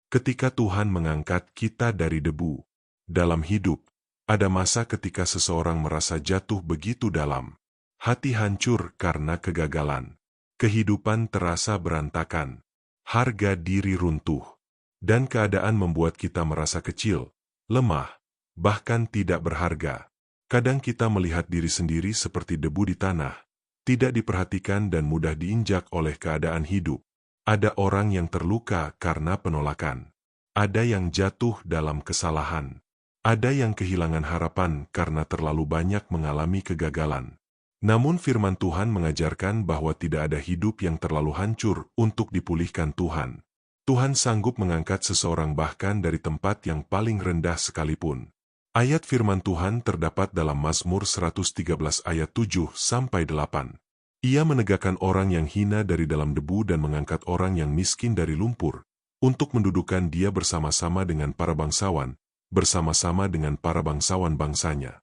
Ketika Tuhan mengangkat kita dari debu. Dalam hidup, ada masa ketika seseorang merasa jatuh begitu dalam. Hati hancur karena kegagalan. Kehidupan terasa berantakan. Harga diri runtuh. Dan keadaan membuat kita merasa kecil, lemah, bahkan tidak berharga. Kadang kita melihat diri sendiri seperti debu di tanah, tidak diperhatikan dan mudah diinjak oleh keadaan hidup. Ada orang yang terluka karena penolakan. Ada yang jatuh dalam kesalahan. Ada yang kehilangan harapan karena terlalu banyak mengalami kegagalan. Namun firman Tuhan mengajarkan bahwa tidak ada hidup yang terlalu hancur untuk dipulihkan Tuhan. Tuhan sanggup mengangkat seseorang bahkan dari tempat yang paling rendah sekalipun. Ayat firman Tuhan terdapat dalam Mazmur 113 ayat 7-8. Ia menegakkan orang yang hina dari dalam debu dan mengangkat orang yang miskin dari lumpur, untuk mendudukan dia bersama-sama dengan para bangsawan, bersama-sama dengan para bangsawan bangsanya.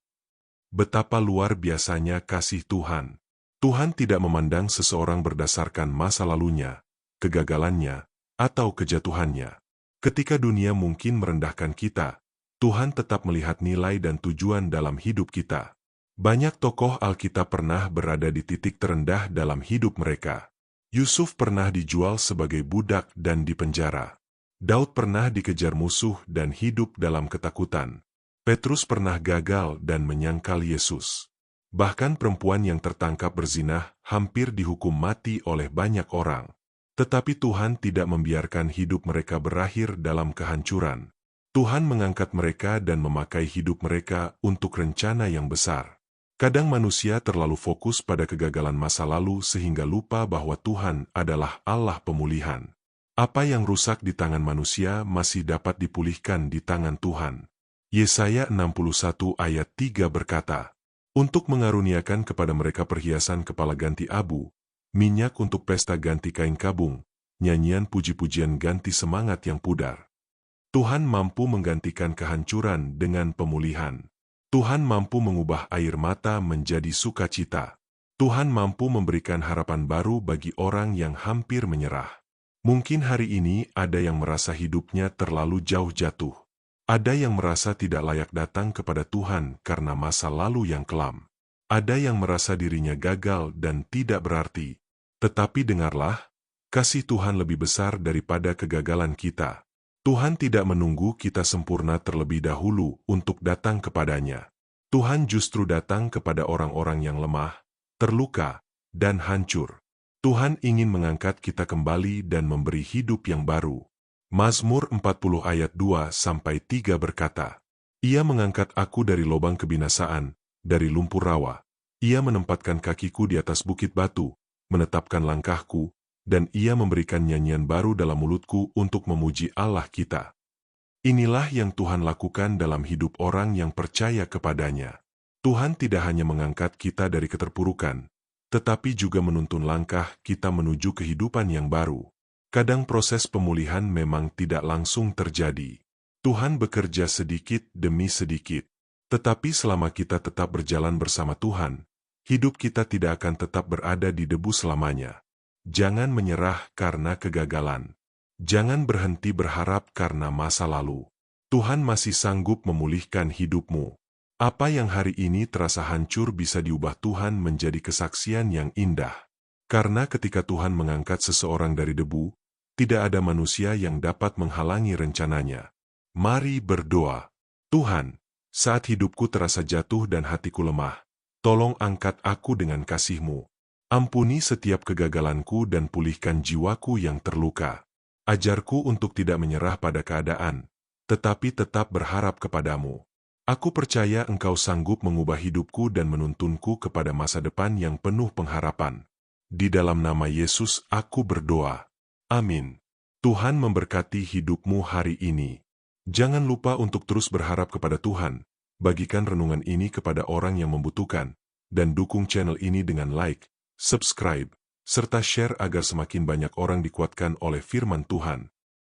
Betapa luar biasanya kasih Tuhan. Tuhan tidak memandang seseorang berdasarkan masa lalunya, kegagalannya, atau kejatuhannya. Ketika dunia mungkin merendahkan kita, Tuhan tetap melihat nilai dan tujuan dalam hidup kita. Banyak tokoh Alkitab pernah berada di titik terendah dalam hidup mereka. Yusuf pernah dijual sebagai budak dan dipenjara. Daud pernah dikejar musuh dan hidup dalam ketakutan. Petrus pernah gagal dan menyangkal Yesus. Bahkan perempuan yang tertangkap berzinah hampir dihukum mati oleh banyak orang. Tetapi Tuhan tidak membiarkan hidup mereka berakhir dalam kehancuran. Tuhan mengangkat mereka dan memakai hidup mereka untuk rencana yang besar. Kadang manusia terlalu fokus pada kegagalan masa lalu sehingga lupa bahwa Tuhan adalah Allah pemulihan. Apa yang rusak di tangan manusia masih dapat dipulihkan di tangan Tuhan. Yesaya 61 ayat 3 berkata, untuk mengaruniakan kepada mereka perhiasan kepala ganti abu, minyak untuk pesta ganti kain kabung, nyanyian puji-pujian ganti semangat yang pudar. Tuhan mampu menggantikan kehancuran dengan pemulihan. Tuhan mampu mengubah air mata menjadi sukacita. Tuhan mampu memberikan harapan baru bagi orang yang hampir menyerah. Mungkin hari ini ada yang merasa hidupnya terlalu jauh jatuh. Ada yang merasa tidak layak datang kepada Tuhan karena masa lalu yang kelam. Ada yang merasa dirinya gagal dan tidak berarti. Tetapi dengarlah, kasih Tuhan lebih besar daripada kegagalan kita. Tuhan tidak menunggu kita sempurna terlebih dahulu untuk datang kepadanya. Tuhan justru datang kepada orang-orang yang lemah, terluka, dan hancur. Tuhan ingin mengangkat kita kembali dan memberi hidup yang baru. Mazmur 40 ayat 2-3 berkata, ia mengangkat aku dari lubang kebinasaan, dari lumpur rawa. Ia menempatkan kakiku di atas bukit batu, menetapkan langkahku, dan ia memberikan nyanyian baru dalam mulutku untuk memuji Allah kita. Inilah yang Tuhan lakukan dalam hidup orang yang percaya kepadanya. Tuhan tidak hanya mengangkat kita dari keterpurukan, tetapi juga menuntun langkah kita menuju kehidupan yang baru. Kadang proses pemulihan memang tidak langsung terjadi. Tuhan bekerja sedikit demi sedikit. Tetapi selama kita tetap berjalan bersama Tuhan, hidup kita tidak akan tetap berada di debu selamanya. Jangan menyerah karena kegagalan. Jangan berhenti berharap karena masa lalu. Tuhan masih sanggup memulihkan hidupmu. Apa yang hari ini terasa hancur bisa diubah Tuhan menjadi kesaksian yang indah. Karena ketika Tuhan mengangkat seseorang dari debu, tidak ada manusia yang dapat menghalangi rencananya. Mari berdoa. Tuhan, saat hidupku terasa jatuh dan hatiku lemah, tolong angkat aku dengan kasih-Mu. Ampuni setiap kegagalanku dan pulihkan jiwaku yang terluka. Ajarku untuk tidak menyerah pada keadaan, tetapi tetap berharap kepadamu. Aku percaya Engkau sanggup mengubah hidupku dan menuntunku kepada masa depan yang penuh pengharapan. Di dalam nama Yesus aku berdoa. Amin. Tuhan memberkati hidupmu hari ini. Jangan lupa untuk terus berharap kepada Tuhan. Bagikan renungan ini kepada orang yang membutuhkan, dan dukung channel ini dengan like, subscribe, serta share agar semakin banyak orang dikuatkan oleh firman Tuhan.